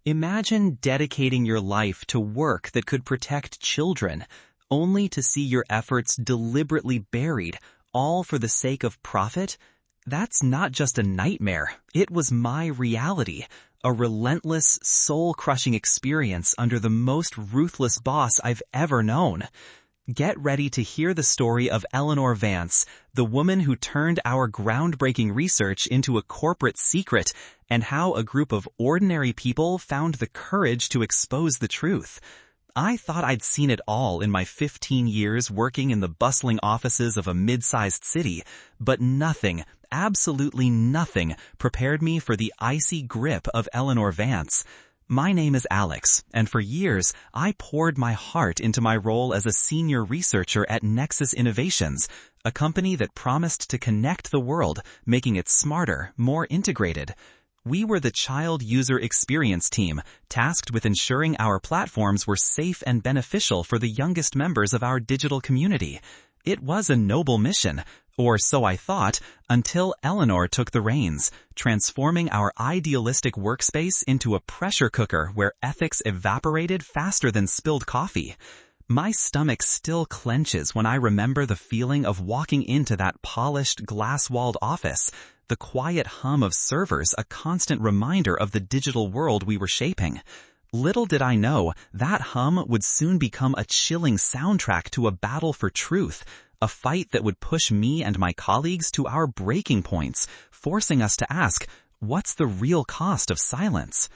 Imagine dedicating your life to work that could protect children, only to see your efforts deliberately buried, all for the sake of profit. That's not just a nightmare, it was my reality, a relentless, soul-crushing experience under the most ruthless boss I've ever known. Get ready to hear the story of Eleanor Vance, the woman who turned our groundbreaking research into a corporate secret, and how a group of ordinary people found the courage to expose the truth. I thought I'd seen it all in my 15 years working in the bustling offices of a mid-sized city, but nothing, absolutely nothing, prepared me for the icy grip of Eleanor Vance. My name is Alex, and for years, I poured my heart into my role as a senior researcher at Nexus Innovations, a company that promised to connect the world, making it smarter, more integrated. We were the child user experience team, tasked with ensuring our platforms were safe and beneficial for the youngest members of our digital community. It was a noble mission, or so I thought, until Eleanor took the reins, transforming our idealistic workspace into a pressure cooker where ethics evaporated faster than spilled coffee. My stomach still clenches when I remember the feeling of walking into that polished, glass-walled office, the quiet hum of servers a constant reminder of the digital world we were shaping. Little did I know, that hum would soon become a chilling soundtrack to a battle for truth, a fight that would push me and my colleagues to our breaking points, forcing us to ask, what's the real cost of silence?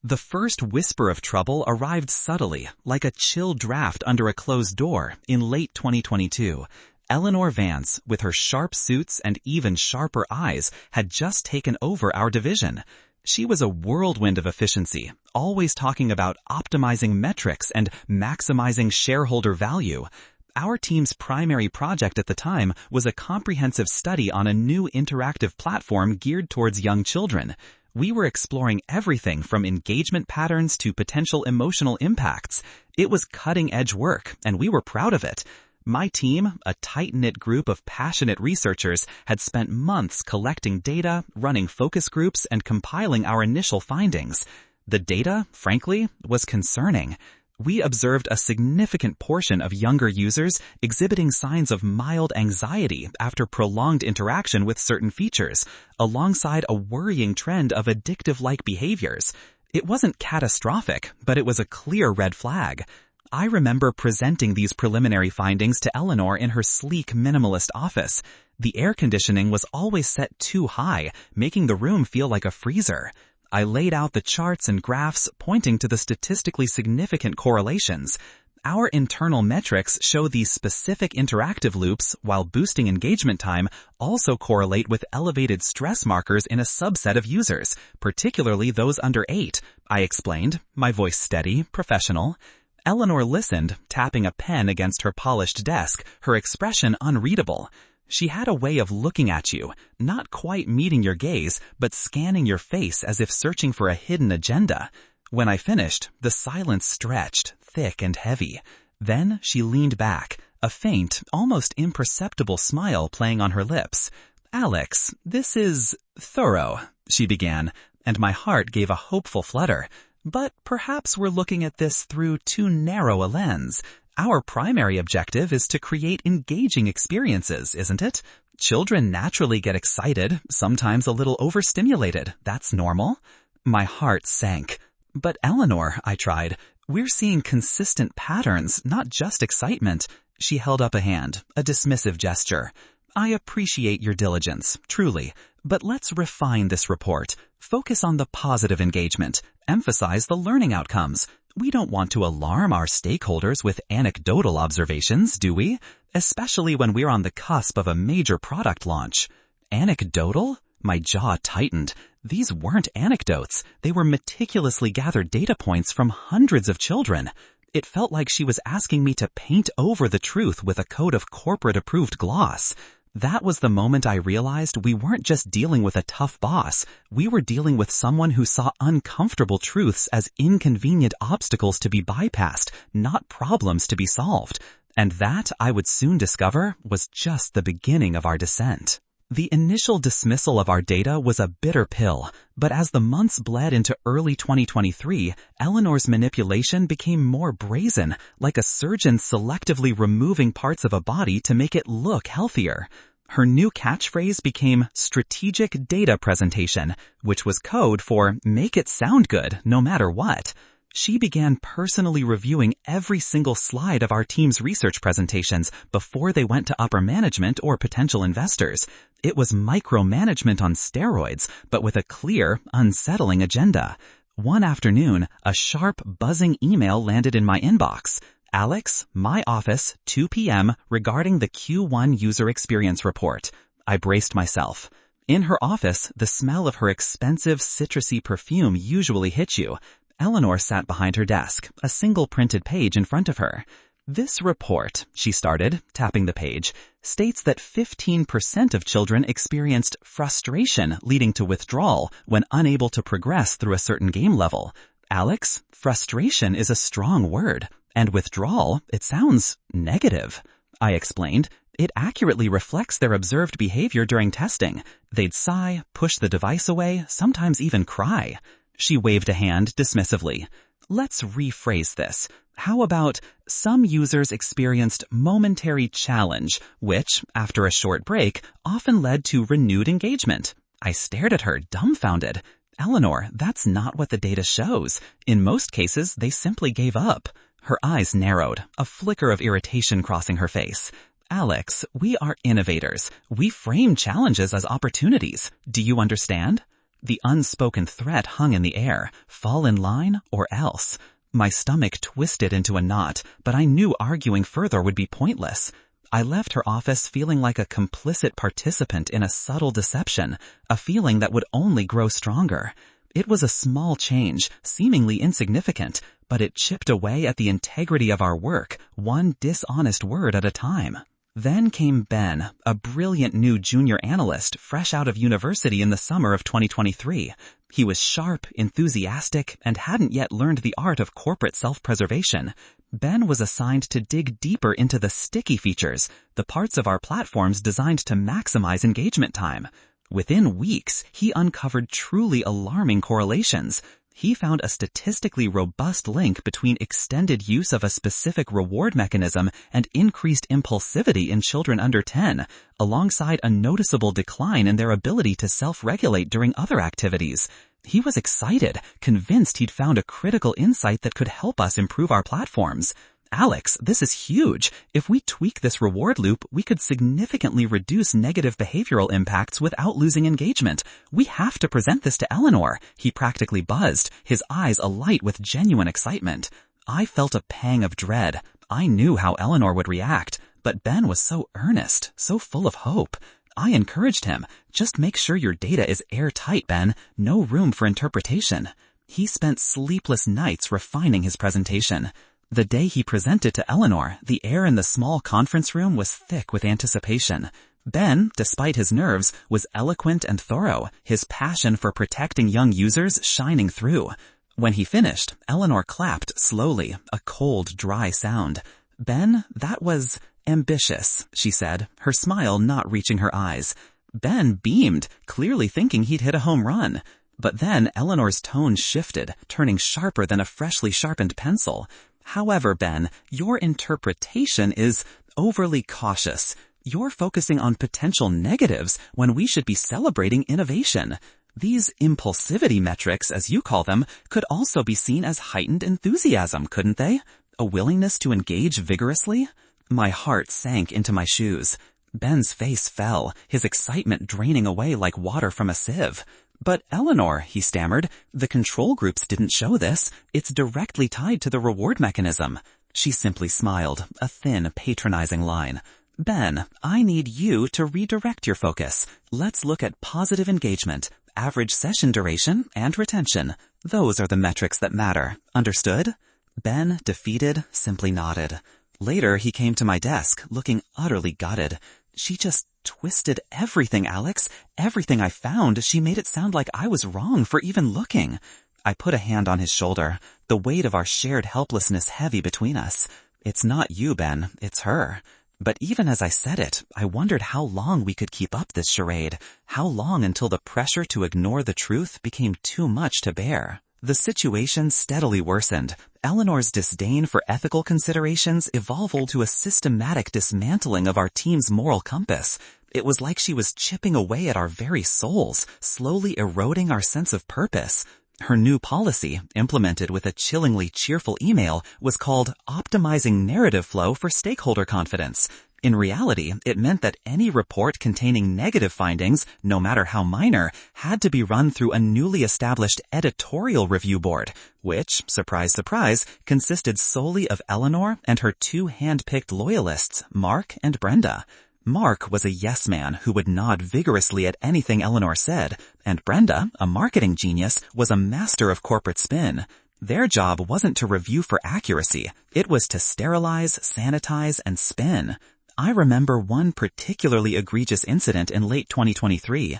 The first whisper of trouble arrived subtly, like a chill draft under a closed door, in late 2022. Eleanor Vance, with her sharp suits and even sharper eyes, had just taken over our division. She was a whirlwind of efficiency, always talking about optimizing metrics and maximizing shareholder value. Our team's primary project at the time was a comprehensive study on a new interactive platform geared towards young children. We were exploring everything from engagement patterns to potential emotional impacts. It was cutting-edge work, and we were proud of it. My team, a tight-knit group of passionate researchers, had spent months collecting data, running focus groups, and compiling our initial findings. The data, frankly, was concerning. We observed a significant portion of younger users exhibiting signs of mild anxiety after prolonged interaction with certain features, alongside a worrying trend of addictive-like behaviors. It wasn't catastrophic, but it was a clear red flag. I remember presenting these preliminary findings to Eleanor in her sleek, minimalist office. The air conditioning was always set too high, making the room feel like a freezer. I laid out the charts and graphs pointing to the statistically significant correlations. Our internal metrics show these specific interactive loops, while boosting engagement time, also correlate with elevated stress markers in a subset of users, particularly those under 8, I explained, my voice steady, professional. Eleanor listened, tapping a pen against her polished desk, her expression unreadable. She had a way of looking at you, not quite meeting your gaze, but scanning your face as if searching for a hidden agenda. When I finished, the silence stretched, thick and heavy. Then she leaned back, a faint, almost imperceptible smile playing on her lips. "Alex, this is thorough," she began, and my heart gave a hopeful flutter. "But perhaps we're looking at this through too narrow a lens. Our primary objective is to create engaging experiences, isn't it? Children naturally get excited, sometimes a little overstimulated. That's normal." My heart sank. "But Eleanor," I tried, "we're seeing consistent patterns, not just excitement." She held up a hand, a dismissive gesture. "I appreciate your diligence, truly. But let's refine this report. Focus on the positive engagement. Emphasize the learning outcomes. We don't want to alarm our stakeholders with anecdotal observations, do we? Especially when we're on the cusp of a major product launch." Anecdotal? My jaw tightened. These weren't anecdotes. They were meticulously gathered data points from hundreds of children. It felt like she was asking me to paint over the truth with a coat of corporate-approved gloss. That was the moment I realized we weren't just dealing with a tough boss. We were dealing with someone who saw uncomfortable truths as inconvenient obstacles to be bypassed, not problems to be solved. And that, I would soon discover, was just the beginning of our descent. The initial dismissal of our data was a bitter pill, but as the months bled into early 2023, Eleanor's manipulation became more brazen, like a surgeon selectively removing parts of a body to make it look healthier. Her new catchphrase became strategic data presentation, which was code for make it sound good no matter what. She began personally reviewing every single slide of our team's research presentations before they went to upper management or potential investors. It was micromanagement on steroids, but with a clear, unsettling agenda. One afternoon, a sharp, buzzing email landed in my inbox. Alex, my office, 2 p.m. regarding the Q1 user experience report. I braced myself. In her office, the smell of her expensive citrusy perfume usually hit you. Eleanor sat behind her desk, a single printed page in front of her. This report, she started, tapping the page, states that 15% of children experienced frustration leading to withdrawal when unable to progress through a certain game level. Alex, frustration is a strong word, and withdrawal, it sounds negative. I explained. It accurately reflects their observed behavior during testing. They'd sigh, push the device away, sometimes even cry. She waved a hand dismissively. Let's rephrase this. How about some users experienced momentary challenge, which, after a short break, often led to renewed engagement? I stared at her, dumbfounded. Eleanor, that's not what the data shows. In most cases, they simply gave up. Her eyes narrowed, a flicker of irritation crossing her face. Alex, we are innovators. We frame challenges as opportunities. Do you understand? The unspoken threat hung in the air. Fall in line or else. My stomach twisted into a knot, but I knew arguing further would be pointless. I left her office feeling like a complicit participant in a subtle deception, a feeling that would only grow stronger. It was a small change, seemingly insignificant, but it chipped away at the integrity of our work, one dishonest word at a time. Then came Ben, a brilliant new junior analyst fresh out of university in the summer of 2023. He was sharp, enthusiastic, and hadn't yet learned the art of corporate self-preservation. Ben was assigned to dig deeper into the sticky features, the parts of our platforms designed to maximize engagement time. Within weeks, he uncovered truly alarming correlations. He found a statistically robust link between extended use of a specific reward mechanism and increased impulsivity in children under 10, alongside a noticeable decline in their ability to self-regulate during other activities. He was excited, convinced he'd found a critical insight that could help us improve our platforms. Alex, this is huge. If we tweak this reward loop, we could significantly reduce negative behavioral impacts without losing engagement. We have to present this to Eleanor. He practically buzzed, his eyes alight with genuine excitement. I felt a pang of dread. I knew how Eleanor would react, but Ben was so earnest, so full of hope. I encouraged him. Just make sure your data is airtight, Ben. No room for interpretation. He spent sleepless nights refining his presentation. The day he presented to Eleanor, the air in the small conference room was thick with anticipation. Ben, despite his nerves, was eloquent and thorough, his passion for protecting young users shining through. When he finished, Eleanor clapped slowly, a cold, dry sound. Ben, that was ambitious, she said, her smile not reaching her eyes. Ben beamed, clearly thinking he'd hit a home run. But then Eleanor's tone shifted, turning sharper than a freshly sharpened pencil. However, Ben, your interpretation is overly cautious. You're focusing on potential negatives when we should be celebrating innovation. These impulsivity metrics, as you call them, could also be seen as heightened enthusiasm, couldn't they? A willingness to engage vigorously? My heart sank into my shoes. Ben's face fell, his excitement draining away like water from a sieve. But Eleanor, he stammered, the control groups didn't show this. It's directly tied to the reward mechanism. She simply smiled, a thin, patronizing line. Ben, I need you to redirect your focus. Let's look at positive engagement, average session duration, and retention. Those are the metrics that matter. Understood? Ben, defeated, simply nodded. Later, he came to my desk, looking utterly gutted. She just twisted everything, Alex. Everything I found, she made it sound like I was wrong for even looking. I put a hand on his shoulder, the weight of our shared helplessness heavy between us. It's not you, Ben. It's her. But even as I said it, I wondered how long we could keep up this charade, how long until the pressure to ignore the truth became too much to bear. The situation steadily worsened. Eleanor's disdain for ethical considerations evolved to a systematic dismantling of our team's moral compass. It was like she was chipping away at our very souls, slowly eroding our sense of purpose. Her new policy, implemented with a chillingly cheerful email, was called Optimizing Narrative Flow for Stakeholder Confidence. In reality, it meant that any report containing negative findings, no matter how minor, had to be run through a newly established editorial review board, which, surprise, surprise, consisted solely of Eleanor and her two hand-picked loyalists, Mark and Brenda. Mark was a yes man who would nod vigorously at anything Eleanor said, and Brenda, a marketing genius, was a master of corporate spin. Their job wasn't to review for accuracy, it was to sterilize, sanitize, and spin. I remember one particularly egregious incident in late 2023.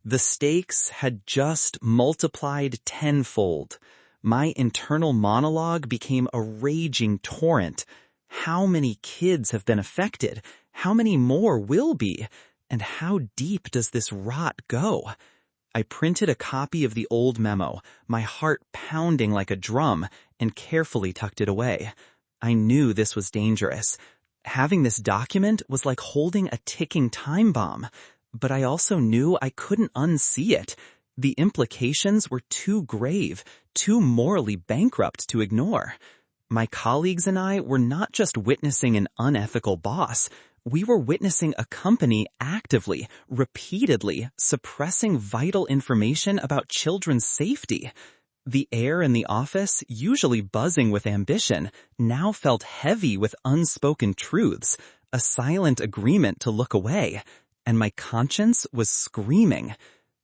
The stakes had just multiplied tenfold. My internal monologue became a raging torrent. How many kids have been affected? How many more will be? And how deep does this rot go? I printed a copy of the old memo, my heart pounding like a drum, and carefully tucked it away. I knew this was dangerous. Having this document was like holding a ticking time bomb, but I also knew I couldn't unsee it. The implications were too grave, too morally bankrupt to ignore. My colleagues and I were not just witnessing an unethical boss. We were witnessing a company actively, repeatedly, suppressing vital information about children's safety. The air in the office, usually buzzing with ambition, now felt heavy with unspoken truths, a silent agreement to look away, and my conscience was screaming.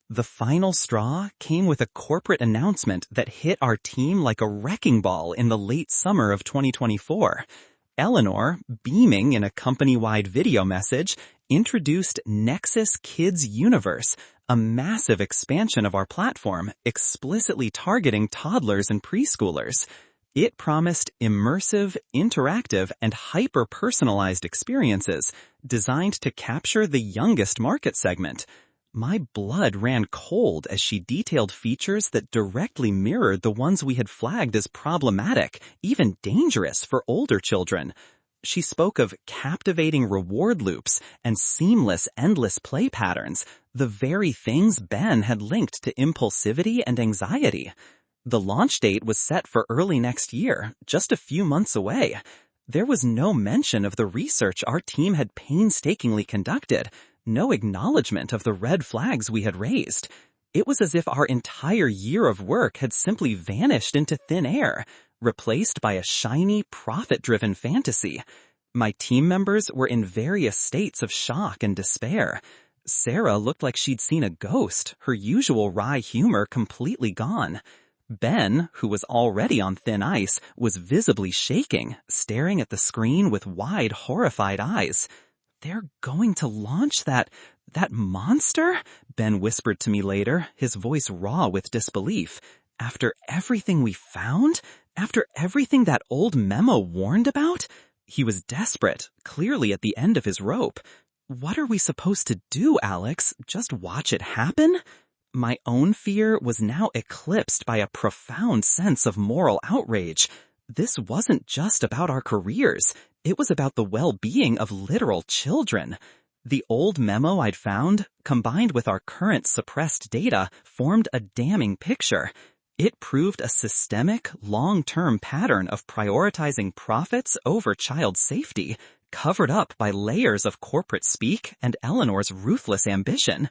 The final straw came with a corporate announcement that hit our team like a wrecking ball in the late summer of 2024. Eleanor, beaming in a company-wide video message, introduced Nexus Kids Universe, a massive expansion of our platform explicitly targeting toddlers and preschoolers. It promised immersive, interactive, and hyper-personalized experiences designed to capture the youngest market segment. My blood ran cold as she detailed features that directly mirrored the ones we had flagged as problematic, even dangerous for older children. She spoke of captivating reward loops and seamless, endless play patterns, the very things Ben had linked to impulsivity and anxiety. The launch date was set for early next year, just a few months away. There was no mention of the research our team had painstakingly conducted, no acknowledgement of the red flags we had raised. It was as if our entire year of work had simply vanished into thin air, replaced by a shiny, profit-driven fantasy. My team members were in various states of shock and despair. Sarah looked like she'd seen a ghost, her usual wry humor completely gone. Ben, who was already on thin ice, was visibly shaking, staring at the screen with wide, horrified eyes. "They're going to launch that monster?" Ben whispered to me later, his voice raw with disbelief. "After everything we found? After everything that old memo warned about?" He was desperate, clearly at the end of his rope. "What are we supposed to do, Alex? Just watch it happen?" My own fear was now eclipsed by a profound sense of moral outrage. This wasn't just about our careers. It was about the well-being of literal children. The old memo I'd found, combined with our current suppressed data, formed a damning picture. It proved a systemic, long-term pattern of prioritizing profits over child safety, covered up by layers of corporate speak and Eleanor's ruthless ambition.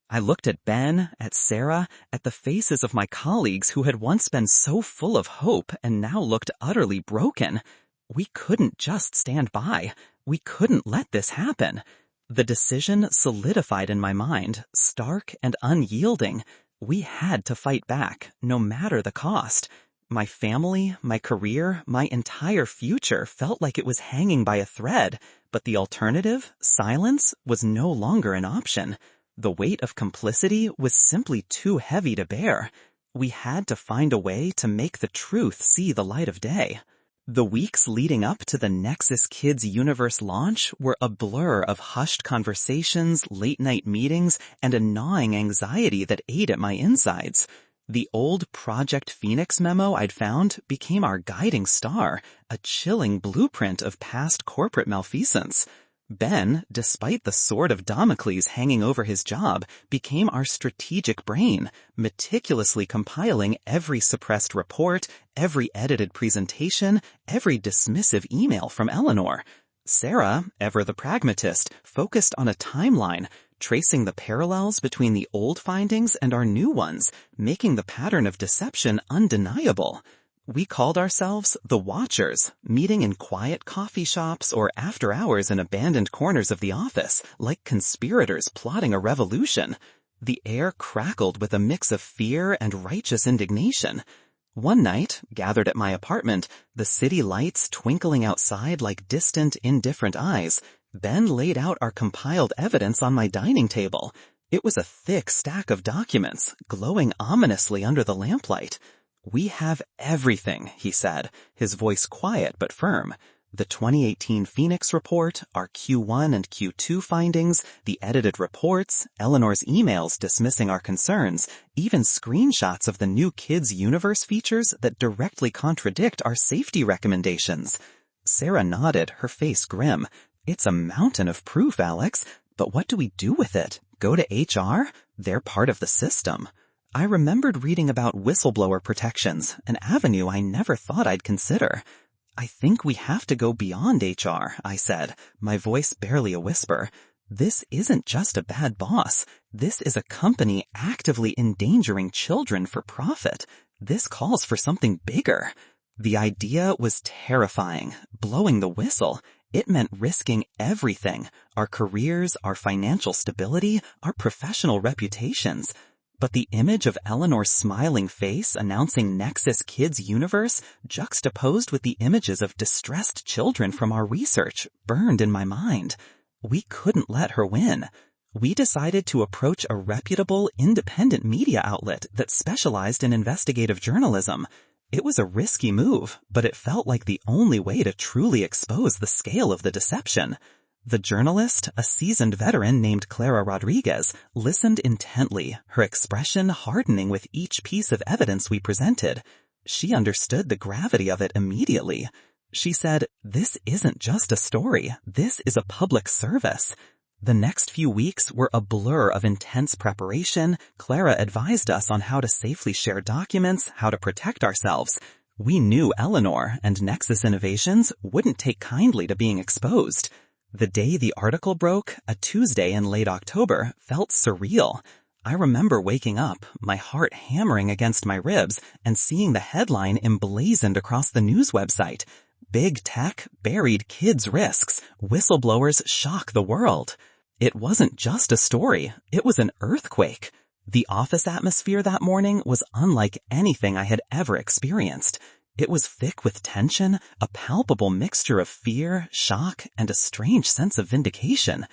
I looked at Ben, at Sarah, at the faces of my colleagues who had once been so full of hope and now looked utterly broken. We couldn't just stand by. We couldn't let this happen. The decision solidified in my mind, stark and unyielding. We had to fight back, no matter the cost. My family, my career, my entire future felt like it was hanging by a thread, but the alternative, silence, was no longer an option. The weight of complicity was simply too heavy to bear. We had to find a way to make the truth see the light of day. The weeks leading up to the Nexus Kids Universe launch were a blur of hushed conversations, late-night meetings, and a gnawing anxiety that ate at my insides. The old Project Phoenix memo I'd found became our guiding star, a chilling blueprint of past corporate malfeasance. Ben, despite the sword of Damocles hanging over his job, became our strategic brain, meticulously compiling every suppressed report, every edited presentation, every dismissive email from Eleanor. Sarah, ever the pragmatist, focused on a timeline, tracing the parallels between the old findings and our new ones, making the pattern of deception undeniable. We called ourselves the Watchers, meeting in quiet coffee shops or after hours in abandoned corners of the office, like conspirators plotting a revolution. The air crackled with a mix of fear and righteous indignation. One night, gathered at my apartment, the city lights twinkling outside like distant, indifferent eyes, Ben laid out our compiled evidence on my dining table. It was a thick stack of documents, glowing ominously under the lamplight. "We have everything," he said, his voice quiet but firm. "The 2018 Phoenix report, our Q1 and Q2 findings, the edited reports, Eleanor's emails dismissing our concerns, even screenshots of the new Kids Universe features that directly contradict our safety recommendations." Sarah nodded, her face grim. "It's a mountain of proof, Alex, but what do we do with it? Go to HR? They're part of the system." I remembered reading about whistleblower protections, an avenue I never thought I'd consider. "I think we have to go beyond HR," I said, my voice barely a whisper. "This isn't just a bad boss. This is a company actively endangering children for profit. This calls for something bigger." The idea was terrifying, blowing the whistle. It meant risking everything, our careers, our financial stability, our professional reputations. But the image of Eleanor's smiling face announcing Nexus Kids Universe, juxtaposed with the images of distressed children from our research, burned in my mind. We couldn't let her win. We decided to approach a reputable, independent media outlet that specialized in investigative journalism. It was a risky move, but it felt like the only way to truly expose the scale of the deception. The journalist, a seasoned veteran named Clara Rodriguez, listened intently, her expression hardening with each piece of evidence we presented. She understood the gravity of it immediately. She said, "This isn't just a story. This is a public service." The next few weeks were a blur of intense preparation. Clara advised us on how to safely share documents, how to protect ourselves. We knew Eleanor and Nexus Innovations wouldn't take kindly to being exposed. The day the article broke, a Tuesday in late October, felt surreal. I remember waking up, my heart hammering against my ribs, and seeing the headline emblazoned across the news website. "Big Tech, Buried Kids Risks, Whistleblowers Shock the World." It wasn't just a story, it was an earthquake. The office atmosphere that morning was unlike anything I had ever experienced. It was thick with tension, a palpable mixture of fear, shock, and a strange sense of vindication.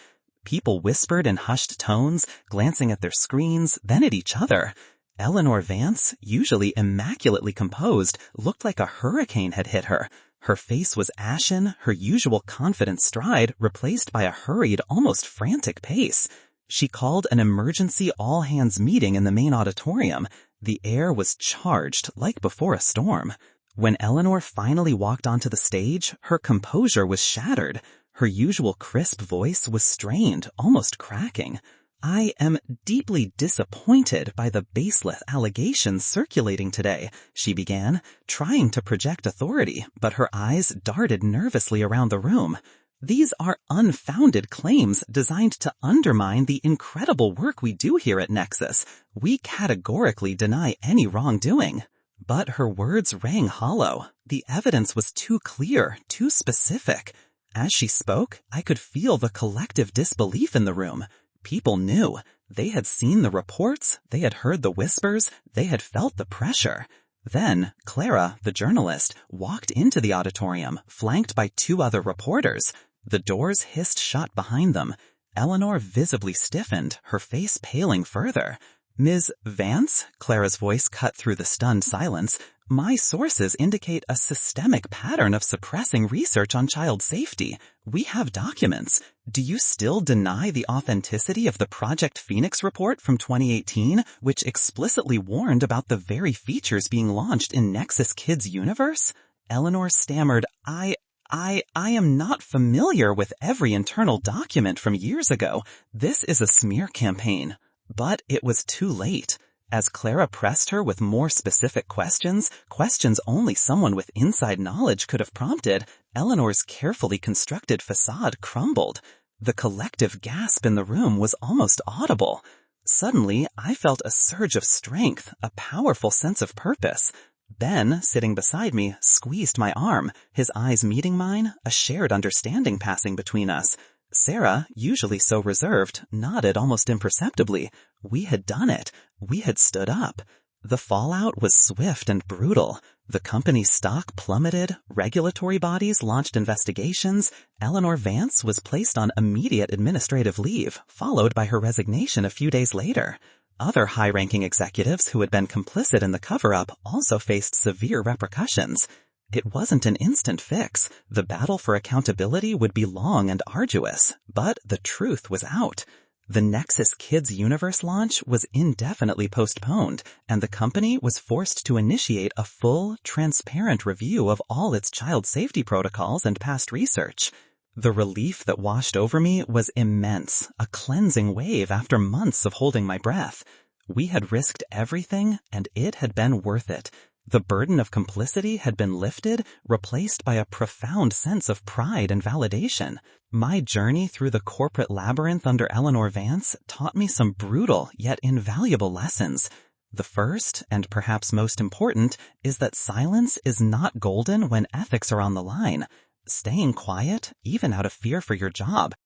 People whispered in hushed tones, glancing at their screens, then at each other. Eleanor Vance, usually immaculately composed, looked like a hurricane had hit her. Her face was ashen, her usual confident stride replaced by a hurried, almost frantic pace. She called an emergency all-hands meeting in the main auditorium. The air was charged, like before a storm. When Eleanor finally walked onto the stage, her composure was shattered. Her usual crisp voice was strained, almost cracking. "I am deeply disappointed by the baseless allegations circulating today," she began, trying to project authority, but her eyes darted nervously around the room. "These are unfounded claims designed to undermine the incredible work we do here at Nexus. We categorically deny any wrongdoing." But her words rang hollow. The evidence was too clear, too specific. As she spoke, I could feel the collective disbelief in the room. People knew. They had seen the reports, they had heard the whispers, they had felt the pressure. Then, Clara, the journalist, walked into the auditorium, flanked by two other reporters. The doors hissed shut behind them. Eleanor visibly stiffened, her face paling further. Ms. Vance, Clara's voice cut through the stunned silence, my sources indicate a systemic pattern of suppressing research on child safety. We have documents. Do you still deny the authenticity of the Project Phoenix report from 2018, which explicitly warned about the very features being launched in Nexus Kids' universe? Eleanor stammered, I am not familiar with every internal document from years ago. This is a smear campaign. But it was too late. As Clara pressed her with more specific questions only someone with inside knowledge could have prompted, Eleanor's carefully constructed facade crumbled. The collective gasp in the room was almost audible. Suddenly, I felt a surge of strength, a powerful sense of purpose. Ben, sitting beside me, squeezed my arm, his eyes meeting mine, a shared understanding passing between us. Sarah, usually so reserved, nodded almost imperceptibly. We had done it. We had stood up. The fallout was swift and brutal. The company's stock plummeted, regulatory bodies launched investigations, Eleanor Vance was placed on immediate administrative leave, followed by her resignation a few days later. Other high-ranking executives who had been complicit in the cover-up also faced severe repercussions. It wasn't an instant fix. The battle for accountability would be long and arduous, but the truth was out. The Nexus Kids universe launch was indefinitely postponed, and the company was forced to initiate a full, transparent review of all its child safety protocols and past research. The relief that washed over me was immense, a cleansing wave after months of holding my breath. We had risked everything, and it had been worth it. The burden of complicity had been lifted, replaced by a profound sense of pride and validation. My journey through the corporate labyrinth under Eleanor Vance taught me some brutal yet invaluable lessons. The first, and perhaps most important, is that silence is not golden when ethics are on the line. Staying quiet, even out of fear for your job,